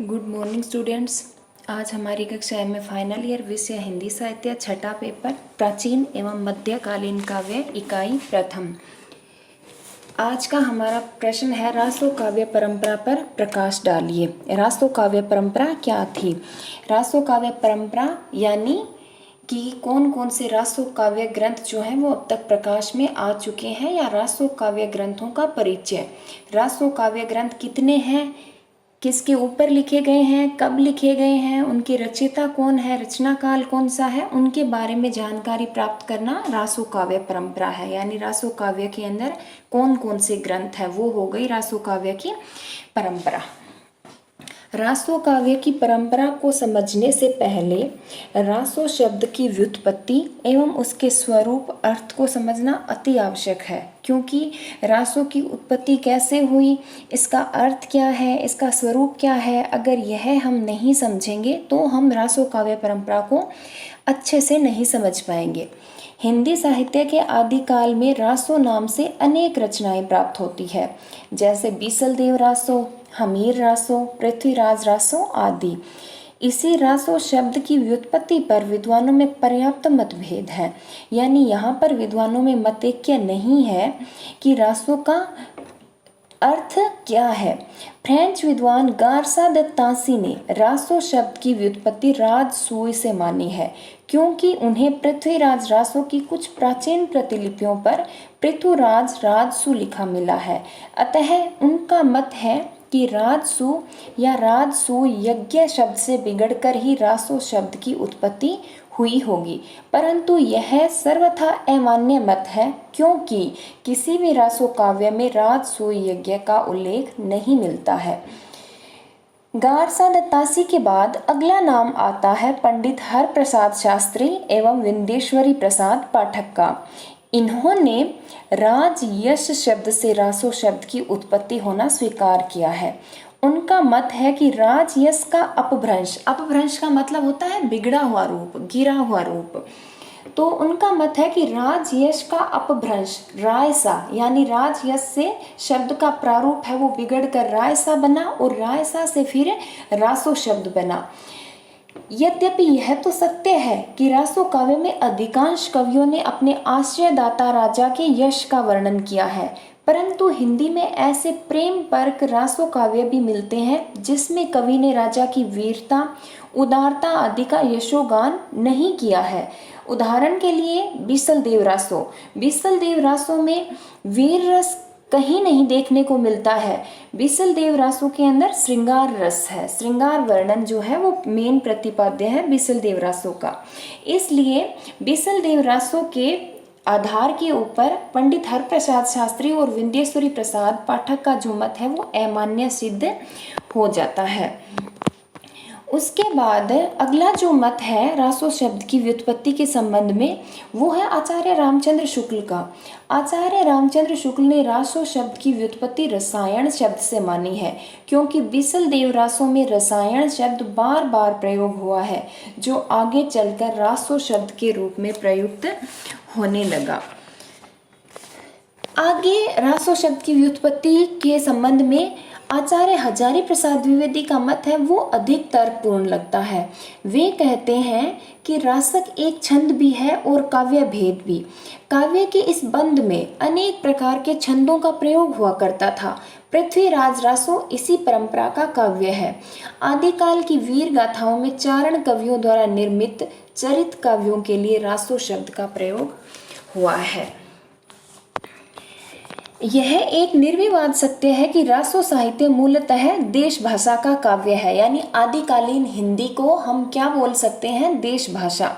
Good morning students. आज हमारी कक्षा में फाइनल ईयर विषय हिंदी साहित्य छठा पेपर प्राचीन एवं मध्यकालीन काव्य इकाई प्रथम। आज का हमारा प्रश्न है रासो काव्य परंपरा पर प्रकाश डालिए। रासो काव्य परंपरा क्या थी? रासो काव्य परंपरा यानी कि कौन कौन से रासो काव्य ग्रंथ जो हैं वो अब तक प्रकाश में आ चुके हैं, या रासो काव्य ग्रंथों का परिचय। रासो काव्य ग्रंथ कितने हैं, किसके ऊपर लिखे गए हैं, कब लिखे गए हैं, उनके रचयिता कौन है, रचना काल कौन सा है, उनके बारे में जानकारी प्राप्त करना रासो काव्य परंपरा है। यानी रासो काव्य के अंदर कौन कौन से ग्रंथ है, वो हो गई रासो काव्य की परंपरा। रासो काव्य की परंपरा को समझने से पहले रासो शब्द की व्युत्पत्ति एवं उसके स्वरूप अर्थ को समझना अति आवश्यक है, क्योंकि रासो की उत्पत्ति कैसे हुई, इसका अर्थ क्या है, इसका स्वरूप क्या है, अगर यह हम नहीं समझेंगे तो हम रासो काव्य परंपरा को अच्छे से नहीं समझ पाएंगे। हिंदी साहित्य के आदिकाल में रासो नाम से अनेक रचनाएं प्राप्त होती है, जैसे बीसलदेव रासो, हमीर रासो, पृथ्वीराज रासो आदि। इसी रासो शब्द की व्युत्पत्ति पर विद्वानों में पर्याप्त मतभेद है। यानी यहाँ पर विद्वानों में मतैक्य नहीं है कि रासो का अर्थ क्या है। फ्रेंच विद्वान गार्सा द तांसी ने रासो शब्द की व्युत्पत्ति राजसूय से मानी है, क्योंकि उन्हें पृथ्वीराज रासो की कुछ प्राचीन प्रतिलिपियों पर पृथुराज राजसु लिखा मिला है। अतः उनका मत है कि राजसु या राजसु यज्ञ शब्द से बिगड़कर ही रासो शब्द की उत्पत्ति हुई होगी, परंतु यह सर्वथा अमान्य मत है, क्योंकि किसी भी रासो काव्य में राजसु यज्ञ का उल्लेख नहीं मिलता है। गारसा दत्तासी के बाद अगला नाम आता है पंडित हरप्रसाद शास्त्री एवं विंदेश्वरी प्रसाद पाठक का। इन्होंने राजयश शब्द से रासो शब्द की उत्पत्ति होना स्वीकार किया है। उनका मत है कि राजयश का अपभ्रंश का मतलब होता है बिगड़ा हुआ रूप, गिरा हुआ रूप। तो उनका मत है कि राजयश का अपभ्रंश रायसा, यानी राजयश से शब्द का प्रारूप है वो बिगड़कर रायसा बना और रायसा से फिर रासो शब्द बना। यद्यपि यह तो सत्य है कि रासो काव्य में अधिकांश कवियों ने अपने आश्रयदाता राजा के यश का वर्णन किया है, परंतु हिंदी में ऐसे प्रेम परक रासो काव्य भी मिलते हैं जिसमें कवि ने राजा की वीरता, उदारता आदि का यशोगान नहीं किया है। उदाहरण के लिए बीसलदेव रासो में वीर रस कहीं नहीं देखने को मिलता है। बीसलदेव रासो के अंदर श्रृंगार रस है, श्रृंगार वर्णन जो है वो मेन प्रतिपाद्य है बीसलदेव रासो का। इसलिए बीसलदेव रासो के आधार के ऊपर पंडित हरप्रसाद शास्त्री और विंदेश्वरी प्रसाद पाठक का जो मत है वो अमान्य सिद्ध हो जाता है। उसके बाद अगला जो मत है रासो शब्द की व्युत्पत्ति के संबंध में, वो है आचार्य रामचंद्र शुक्ल का। आचार्य रामचंद्र शुक्ल ने रासो शब्द की व्युत्पत्ति रसायन शब्द से मानी है, क्योंकि बीसलदेव रासो में रसायन शब्द बार बार प्रयोग हुआ है, जो आगे चलकर रासो शब्द के रूप में प्रयुक्त होने लगा। आगे रासो शब्द की व्युत्पत्ति के संबंध में आचार्य हजारी प्रसाद द्विवेदी का मत है वो अधिक तर्कपूर्ण लगता है। वे कहते हैं कि रासक एक छंद भी है और काव्य भेद भी। काव्य के इस बंद में अनेक प्रकार के छंदों का प्रयोग हुआ करता था। पृथ्वीराज रासो इसी परंपरा का काव्य है। आदिकाल की वीर गाथाओं में चारण कवियों द्वारा निर्मित चरित काव्यों के लिए रासो शब्द का प्रयोग हुआ है। यह एक निर्विवाद सत्य है कि रासो साहित्य मूलतः देश भाषा का काव्य है, यानी आदिकालीन हिंदी को हम क्या बोल सकते हैं, देश भाषा।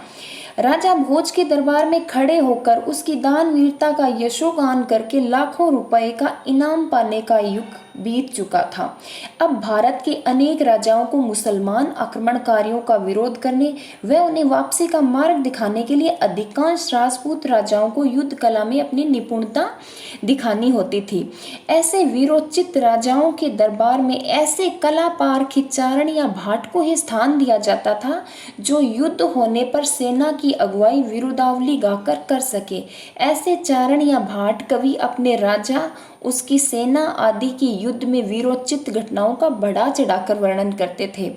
राजा भोज के दरबार में खड़े होकर उसकी दान वीरता का यशोगान करके लाखों रुपए का इनाम पाने का युग बीत चुका था। अब भारत के अनेक राजाओं को मुसलमान आक्रमणकारियों का विरोध करने व उन्हें वापसी का मार्ग दिखाने के लिए अधिकांश राजपूत राजाओं को युद्ध कला में अपनी निपुणता दिखानी होती थी। ऐसे वीरोचित राजाओं के दरबार में ऐसे कला पारखी चारण या भाट को ही स्थान दिया जाता था जो युद्ध होने पर सेना की अगुवाई विरुदावली गाकर कर सके। ऐसे चारण या भाट कवि अपने राजा उसकी सेना आदि की युद्ध में वीरोचित घटनाओं का बढ़ा चढ़ाकर वर्णन करते थे।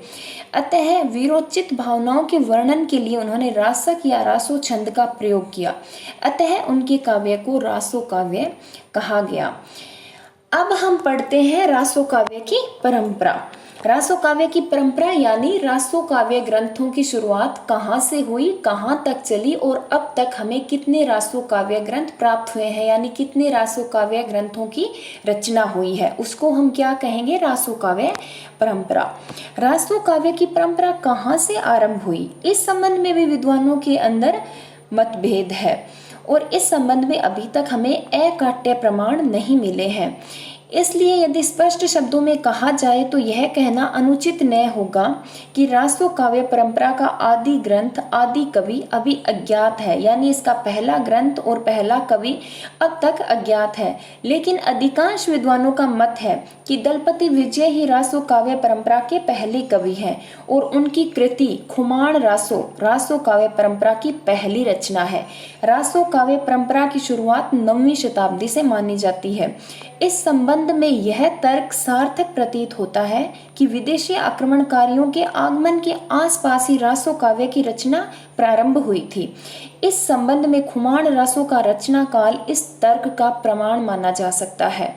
अतः वीरोचित भावनाओं के वर्णन के लिए उन्होंने रासक या रासो छंद का प्रयोग किया। अतः उनके काव्य को रासो काव्य कहा गया। अब हम पढ़ते हैं रासो काव्य की परंपरा। रासो काव्य की परंपरा यानी रासो काव्य ग्रंथों की शुरुआत कहाँ से हुई, कहाँ तक चली और अब तक हमें कितने रासो काव्य ग्रंथ प्राप्त हुए हैं, यानी कितने रासो काव्य ग्रंथों की रचना हुई है, उसको हम क्या कहेंगे, रासो काव्य परंपरा। रासो काव्य की परंपरा कहाँ से आरंभ हुई, इस संबंध में भी विद्वानों के अंदर मतभेद है और इस संबंध में अभी तक हमें अकाट्य प्रमाण नहीं मिले हैं। इसलिए यदि स्पष्ट शब्दों में कहा जाए तो यह कहना अनुचित न होगा कि रासो काव्य परंपरा का आदि ग्रंथ आदि कवि अभी अज्ञात है, यानी इसका पहला ग्रंथ और पहला कवि अब तक अज्ञात है। लेकिन अधिकांश विद्वानों का मत है कि दलपति विजय ही रासो काव्य परंपरा के पहले कवि हैं और उनकी कृति खुमाण रासो रासो काव्य परंपरा की पहली रचना है। रासो काव्य परंपरा की शुरुआत 9वीं शताब्दी से मानी जाती है। इस संबंध में यह तर्क सार्थक प्रतीत होता है कि विदेशी आक्रमणकारियों के आगमन के आसपास ही रासो काव्य की रचना प्रारंभ हुई थी। इस संबंध में खुमाण रासो का रचना काल इस तर्क का प्रमाण माना जा सकता है।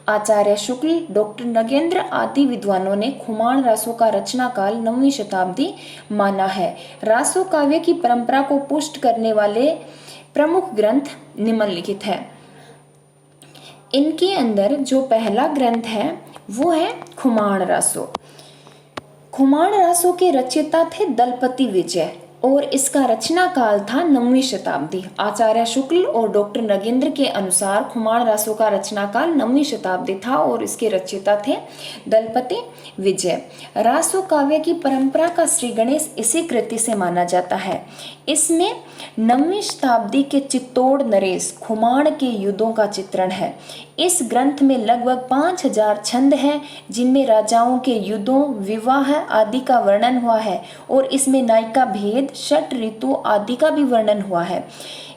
आचार्य शुक्ल, डॉक्टर नगेंद्र आदि विद्वानों ने खुमाण रासो का रचना काल 9वीं शताब्दी माना है। रासो काव्य की परंपरा को पुष्ट करने वाले प्रमुख ग्रंथ निम्नलिखित है। इनके अंदर जो पहला ग्रंथ है वो है खुमाण रासो। खुमाण रासो के रचयिता थे दलपति विजय और इसका रचना काल था 9वीं शताब्दी। आचार्य शुक्ल और डॉक्टर नगेंद्र के अनुसार खुमाण रासो का रचना काल 9वीं शताब्दी था और इसके रचयिता थे दलपति विजय। रासो काव्य की परंपरा का श्री गणेश इसी कृति से माना जाता है। इसमें 9वीं शताब्दी के चित्तौड़ नरेश खुमाण के युद्धों का चित्रण है। इस ग्रंथ में लगभग 5000 छंद हैं जिनमें राजाओं के युद्धों, विवाह आदि का वर्णन हुआ है और इसमें नायिका भेद, षट ऋतु आदि का भी वर्णन हुआ है।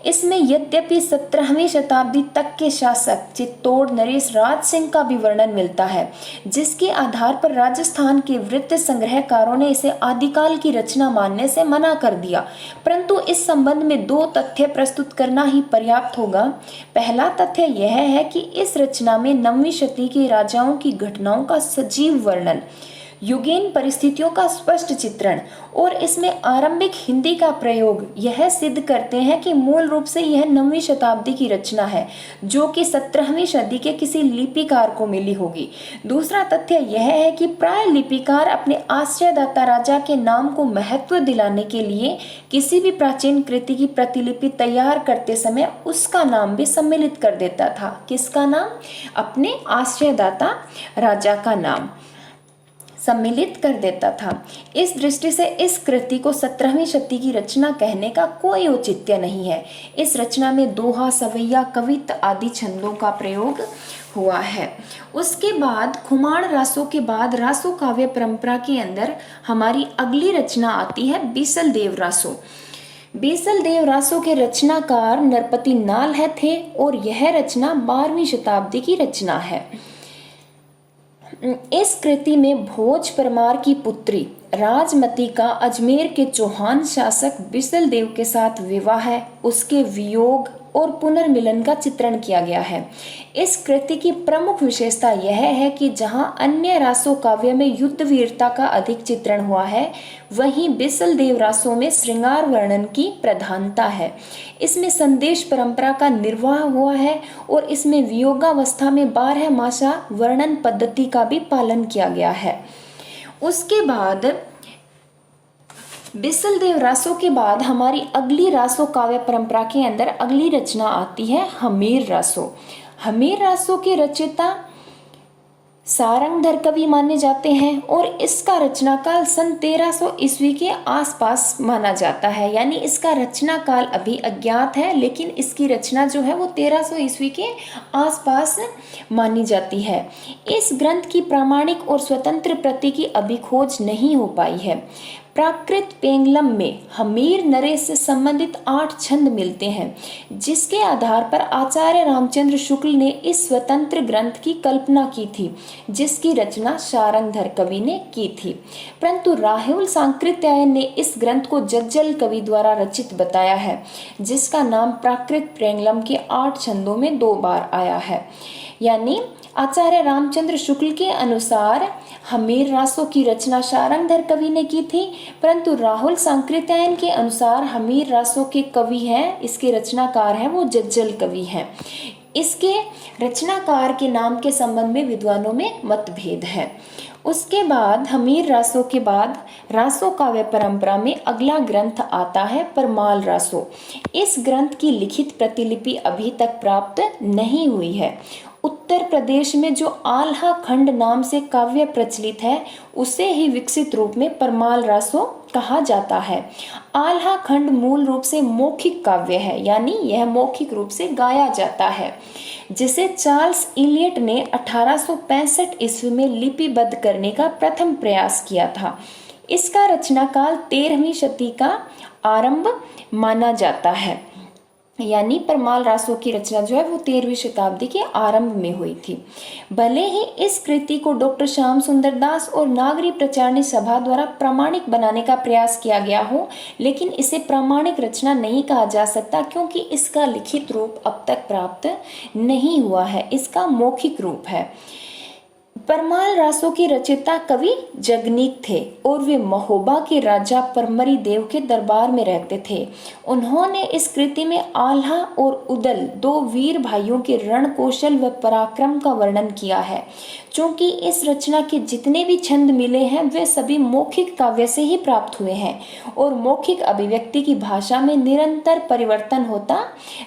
इसमें यद्यपि 17वीं शताब्दी तक के शासक चित्तौड़ नरेश राज सिंह का भी वर्णन मिलता है, जिसके आधार पर राजस्थान के वृत्त संग्रहकारों ने इसे आदिकाल की रचना मानने से मना कर दिया। परंतु इस संबंध में 2 तथ्य प्रस्तुत करना ही पर्याप्त होगा। पहला तथ्य यह है कि इस रचना में 9वीं शती के राजाओं की घटनाओं का सजीव वर्णन, युगीन परिस्थितियों का स्पष्ट चित्रण और इसमें आरंभिक हिंदी का प्रयोग यह सिद्ध करते हैं कि मूल रूप से यह 9वीं शताब्दी की रचना है, जो कि 17वीं सदी के किसी लिपिकार को मिली होगी। दूसरा तथ्य यह है कि प्राय लिपिकार अपने आश्रयदाता राजा के नाम को महत्व दिलाने के लिए किसी भी प्राचीन कृति की प्रतिलिपि तैयार करते समय उसका नाम भी सम्मिलित कर देता था। किसका नाम? अपने आश्रयदाता राजा का नाम सम्मिलित कर देता था। इस दृष्टि से इस कृति को 17वीं शती की रचना कहने का कोई औचित्य नहीं है। इस रचना में दोहा, सवैया, कवित्त आदि छंदों का प्रयोग हुआ है। उसके बाद खुमाण रासो के बाद रासो काव्य परंपरा के अंदर हमारी अगली रचना आती है बीसल देव रासो। बीसल देव रासो के रचनाकार नरपति नाल है थे और यह रचना 12वीं शताब्दी की रचना है। इस कृति में भोज परमार की पुत्री राजमती का अजमेर के चौहान शासक बिसल देव के साथ विवाह है, उसके वियोग और पुनर्मिलन का चित्रण किया गया है। इस कृति की प्रमुख विशेषता यह है कि जहां अन्य रासो काव्य में युद्ध वीरता का अधिक चित्रण हुआ है, वहीं बिसल देव रासो में श्रृंगार वर्णन की प्रधानता है। इसमें संदेश परंपरा का निर्वाह हुआ है और इसमें वियोगावस्था में 12 मासा वर्णन पद्धति का भी पालन किया गया है। उसके बाद बिसल देव रासो के बाद हमारी अगली रासो काव्य परंपरा के अंदर अगली रचना आती है हमीर रासो। हमीर रासो के रचयिता सारंगधर कवि माने जाते हैं और इसका रचना काल सन 1300 ईस्वी के आसपास माना जाता है, यानी इसका रचना काल अभी अज्ञात है, लेकिन इसकी रचना जो है वो 1300 ईस्वी के आसपास मानी जाती है। इस ग्रंथ की प्रामाणिक और स्वतंत्र प्रति की अभी खोज नहीं हो पाई है। प्राकृत पेंगलम में हमीर नरेश से संबंधित 8 छंद मिलते हैं, जिसके आधार पर आचार्य रामचंद्र शुक्ल ने इस स्वतंत्र ग्रंथ की कल्पना की थी, जिसकी रचना शारंगधर कवि ने की थी। परंतु राहुल सांकृत्यायन ने इस ग्रंथ को जज्जल कवि द्वारा रचित बताया है, जिसका नाम प्राकृत पेंगलम के 8 छंदों में 2 बार आया है। यानी आचार्य रामचंद्र शुक्ल के अनुसार हमीर रासों की रचना शारंगधर कवि ने की थी, परंतु राहुल सांकृत्यायन के अनुसार हमीर रासों के कवि हैं, इसके रचनाकार हैं वो जज्जल कवि हैं। इसके रचनाकार के नाम के संबंध में विद्वानों में मतभेद है। उसके बाद हमीर रासों के बाद रासो काव्य परंपरा में अगला ग्रंथ आता है परमाल रासो। इस ग्रंथ की लिखित प्रतिलिपि अभी तक प्राप्त नहीं हुई है। उत्तर प्रदेश में जो आल्हा खंड नाम से काव्य प्रचलित है, उसे ही विकसित रूप में परमाल रासो कहा जाता है। आल्हा खंड मूल रूप से मौखिक काव्य है, यानी यह मौखिक रूप से गाया जाता है, जिसे चार्ल्स इलियट ने 1865 ईस्वी में लिपिबद्ध करने का प्रथम प्रयास किया था। इसका रचनाकाल 13वीं शती का आरंभ माना जाता है। यानी परमाल रासों की रचना जो है वो 13वीं शताब्दी के आरंभ में हुई थी। भले ही इस कृति को डॉक्टर श्याम सुंदर दास और नागरी प्रचारणी सभा द्वारा प्रामाणिक बनाने का प्रयास किया गया हो, लेकिन इसे प्रामाणिक रचना नहीं कहा जा सकता, क्योंकि इसका लिखित रूप अब तक प्राप्त नहीं हुआ है। इसका मौखिक रूप है। परमाल रासों के रचयिता कवि जगनीक थे और वे महोबा के राजा परमरी देव के दरबार में रहते थे। उन्होंने इस कृति में आल्हा और उदल 2 वीर भाइयों के रण कौशल व पराक्रम का वर्णन किया है। चूंकि इस रचना के जितने भी छंद मिले हैं वे सभी मौखिक काव्य से ही प्राप्त हुए हैं, और मौखिक अभिव्यक्ति की भाषा में निरंतर परिवर्तन होता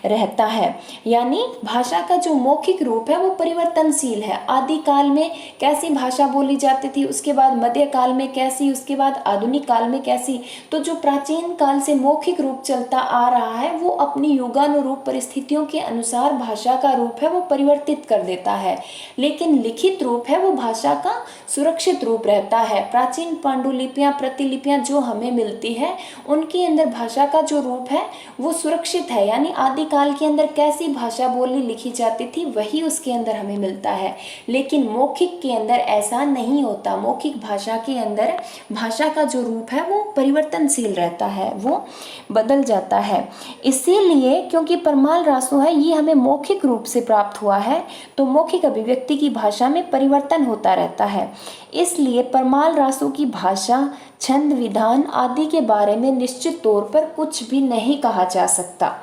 रहता है। यानी भाषा का जो मौखिक रूप है वो परिवर्तनशील है। आदि काल में कैसी भाषा बोली जाती थी, उसके बाद मध्य काल में कैसी, उसके बाद आधुनिक काल में कैसी। तो जो प्राचीन काल से मौखिक रूप चलता आ रहा है वो अपनी युगानुरूप परिस्थितियों के अनुसार भाषा का रूप है वो परिवर्तित कर देता है, लेकिन लिखित रूप है वो भाषा का सुरक्षित रूप रहता है। प्राचीन पांडुलिपियां, प्रतिलिपियां जो हमें मिलती है उनके अंदर भाषा का जो रूप है वो सुरक्षित है। यानी आदिकाल के अंदर कैसी भाषा बोली लिखी जाती थी वही उसके अंदर हमें मिलता है, लेकिन मौखिक के अंदर ऐसा नहीं होता। मौखिक भाषा के अंदर भाषा का जो रूप है वो परिवर्तनशील रहता है, वो बदल जाता है। इसीलिए क्योंकि परमाल रासो है ये हमें मौखिक रूप से प्राप्त हुआ है, तो मौखिक अभिव्यक्ति की भाषा में परिवर्तन होता रहता है। इसलिए परमाल रासो की भाषा, छंद, विधान आदि के बारे में निश्चित तौर पर कुछ भी नहीं कहा जा सकता,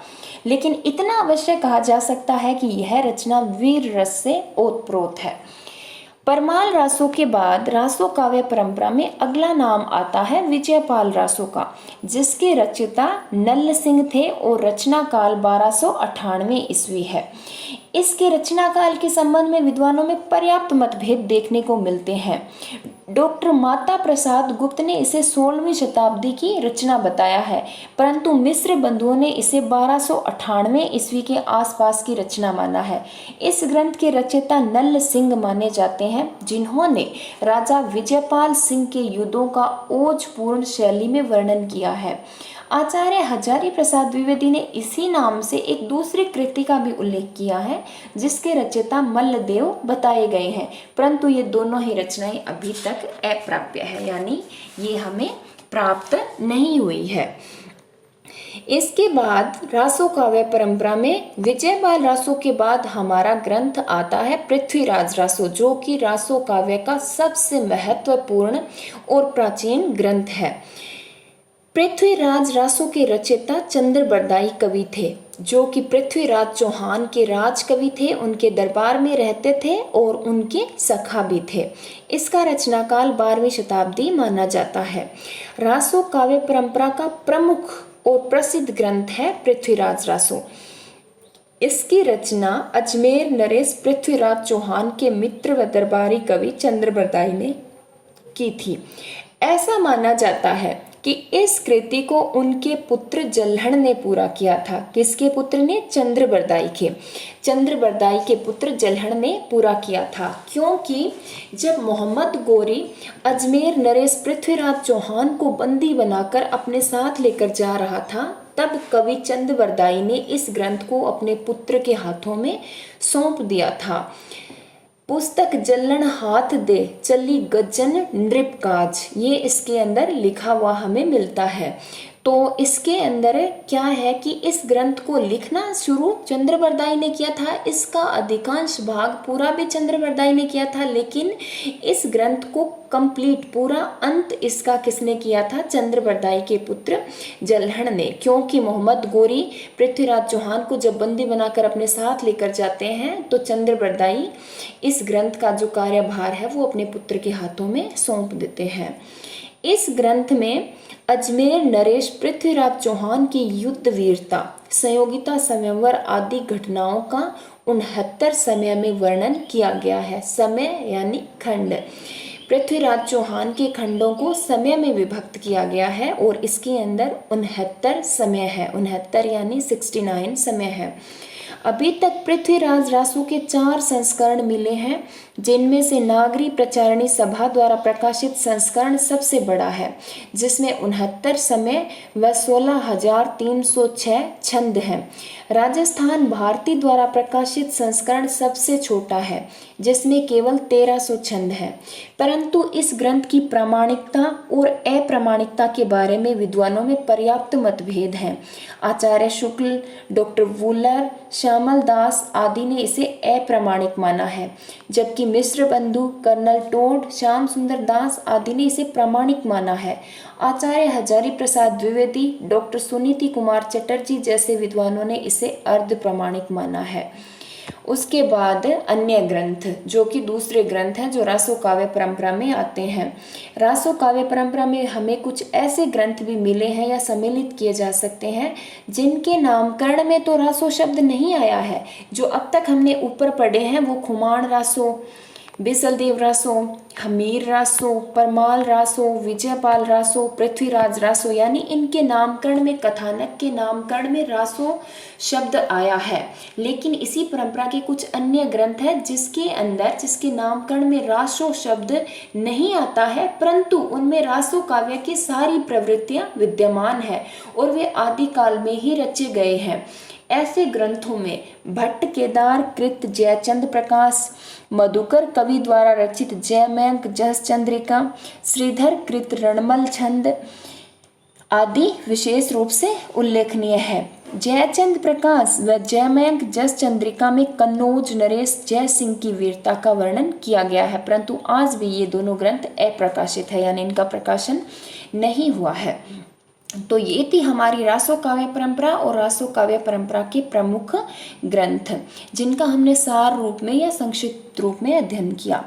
लेकिन इतना अवश्य कहा जा सकता है कि यह रचना वीर रस से ओतप्रोत है। परमाल रासों के बाद रासो काव्य परंपरा में अगला नाम आता है विजयपाल रासो का, जिसके रचयिता नल्ल सिंह थे और रचना काल 1298 ईस्वी है। इसके रचना काल के संबंध में विद्वानों में पर्याप्त मतभेद देखने को मिलते हैं। डॉक्टर माता प्रसाद गुप्त ने इसे 16वीं शताब्दी की रचना बताया है, परंतु मिस्र बंधुओं ने इसे 1298 ईस्वी के आसपास की रचना माना है। इस ग्रंथ के रचयिता नल्ल सिंह माने जाते हैं, जिन्होंने राजा विजयपाल सिंह के युद्धों का ओजपूर्ण शैली में वर्णन किया है। आचार्य हजारी प्रसाद द्विवेदी ने इसी नाम से एक दूसरी कृति का भी उल्लेख किया है, जिसके रचयिता मल्लदेव बताए गए हैं, परंतु ये दोनों ही रचनाएं अभी तक अप्राप्य है, यानी ये हमें प्राप्त नहीं हुई है। इसके बाद रासो काव्य परंपरा में विजयपाल रासो के बाद हमारा ग्रंथ आता है पृथ्वीराज रासो, जो कि रासो काव्य का सबसे महत्वपूर्ण और प्राचीन ग्रंथ है। पृथ्वीराज रासो के रचयिता चंद्रबरदाई कवि थे, जो कि पृथ्वीराज चौहान के राज कवि थे, उनके दरबार में रहते थे और उनके सखा भी थे। इसका रचनाकाल 12वीं शताब्दी माना जाता है। रासो काव्य परंपरा का प्रमुख और प्रसिद्ध ग्रंथ है पृथ्वीराज रासो। इसकी रचना अजमेर नरेश पृथ्वीराज चौहान के मित्र व दरबारी कवि चंद्रबरदाई ने की थी। ऐसा माना जाता है कि इस कृति को उनके पुत्र जल्हड़ ने पूरा किया था। किसके पुत्र ने? चंद्रबरदाई के। चंद्रबरदाई के पुत्र जल्हड़ ने पूरा किया था, क्योंकि जब मोहम्मद गोरी अजमेर नरेश पृथ्वीराज चौहान को बंदी बनाकर अपने साथ लेकर जा रहा था, तब कवि चंद्रबरदाई ने इस ग्रंथ को अपने पुत्र के हाथों में सौंप दिया था। पुस्तक जल्लण हाथ दे चली गजन नृप काज, ये इसके अंदर लिखा हुआ हमें मिलता है। तो इसके अंदर क्या है कि इस ग्रंथ को लिखना शुरू चंद्रबरदाई ने किया था, इसका अधिकांश भाग पूरा भी चंद्रबरदाई ने किया था, लेकिन इस ग्रंथ को कंप्लीट पूरा अंत इसका किसने किया था? चंद्रबरदाई के पुत्र जल्हड़ ने। क्योंकि मोहम्मद गोरी पृथ्वीराज चौहान को जब बंदी बनाकर अपने साथ लेकर जाते हैं, तो चंद्रबरदाई इस ग्रंथ का जो कार्यभार है वो अपने पुत्र के हाथों में सौंप देते हैं। इस ग्रंथ में अजमेर नरेश पृथ्वीराज चौहान की युद्ध वीरता, संयोगिता, स्वयंवर आदि घटनाओं का 69 समय में वर्णन किया गया है। समय यानी खंड। पृथ्वीराज चौहान के खंडों को समय में विभक्त किया गया है और इसके अंदर 69 समय है। 69 यानी 69 समय है। अभी तक पृथ्वीराज रासो के 4 संस्करण मिले हैं, जिनमें से नागरी प्रचारणी सभा द्वारा प्रकाशित संस्करण सबसे बड़ा है, जिसमें 69 समय व 16,306 छंद हैं। राजस्थान भारती द्वारा प्रकाशित संस्करण सबसे छोटा है, जिसमें केवल 1300 छंद हैं। परंतु इस ग्रंथ की प्रामाणिकता और अप्रामाणिकता के बारे में विद्वानों में पर्याप्त मतभेद हैं। आचार्य शुक्ल, डॉक्टर वूलर, श्यामल दास आदि ने इसे अप्रामाणिक माना है, जबकि मिश्र बंधु, कर्नल टोड, श्याम सुंदर दास आदि ने इसे प्रामाणिक माना है। आचार्य हजारी प्रसाद द्विवेदी, डॉक्टर सुनीति कुमार चटर्जी जैसे विद्वानों ने इसे अर्ध प्रामाणिक माना है। उसके बाद अन्य ग्रंथ, जो कि दूसरे ग्रंथ हैं जो रासो काव्य परंपरा में आते हैं। रासो काव्य परंपरा में हमें कुछ ऐसे ग्रंथ भी मिले हैं या सम्मिलित किए जा सकते हैं जिनके नामकरण में तो रासो शब्द नहीं आया है। जो अब तक हमने ऊपर पढ़े हैं वो खुमाण रासो, बिसलदेव रासो, हमीर रासो, परमाल रासो, विजयपाल रासो, पृथ्वीराज रासो, यानी इनके नामकरण में, कथानक के नामकरण में रासो शब्द आया है। लेकिन इसी परंपरा के कुछ अन्य ग्रंथ हैं जिसके नामकरण में रासो शब्द नहीं आता है, परंतु उनमें रासो काव्य की सारी प्रवृत्तियां विद्यमान है और वे आदिकाल में ही रचे गए हैं। ऐसे ग्रंथों में भट्ट केदार कृत जयचंद प्रकाश, मधुकर कवि द्वारा रचित जयमंक जस चंद्रिका, श्रीधर कृत रणमल छंद आदि विशेष रूप से उल्लेखनीय है। जयचंद प्रकाश व जयमंक जस चंद्रिका में कन्नौज नरेश जय सिंह की वीरता का वर्णन किया गया है, परंतु आज भी ये दोनों ग्रंथ अप्रकाशित है, यानी इनका प्रकाशन नहीं हुआ है। तो ये थी हमारी रासो काव्य परंपरा और रासो काव्य परंपरा के प्रमुख ग्रंथ, जिनका हमने सार रूप में या संक्षिप्त रूप में अध्ययन किया।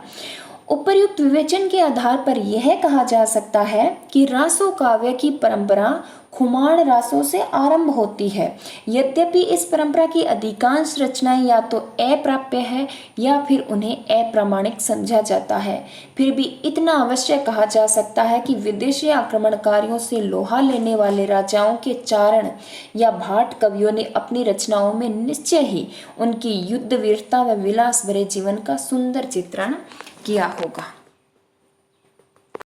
उपर्युक्त विवेचन के आधार पर यह कहा जा सकता है कि रासो काव्य की परंपरा खुमाण रासों से आरंभ होती है। यद्यपि इस परंपरा की अधिकांश रचनाएं या तो अप्राप्य है या फिर उन्हें अप्रामाणिक समझा जाता है, फिर भी इतना अवश्य कहा जा सकता है कि विदेशी आक्रमणकारियों से लोहा लेने वाले राजाओं के चारण या भाट कवियों ने अपनी रचनाओं में निश्चय ही उनकी युद्ध वीरता व विलास भरे जीवन का सुंदर चित्रण किया होगा।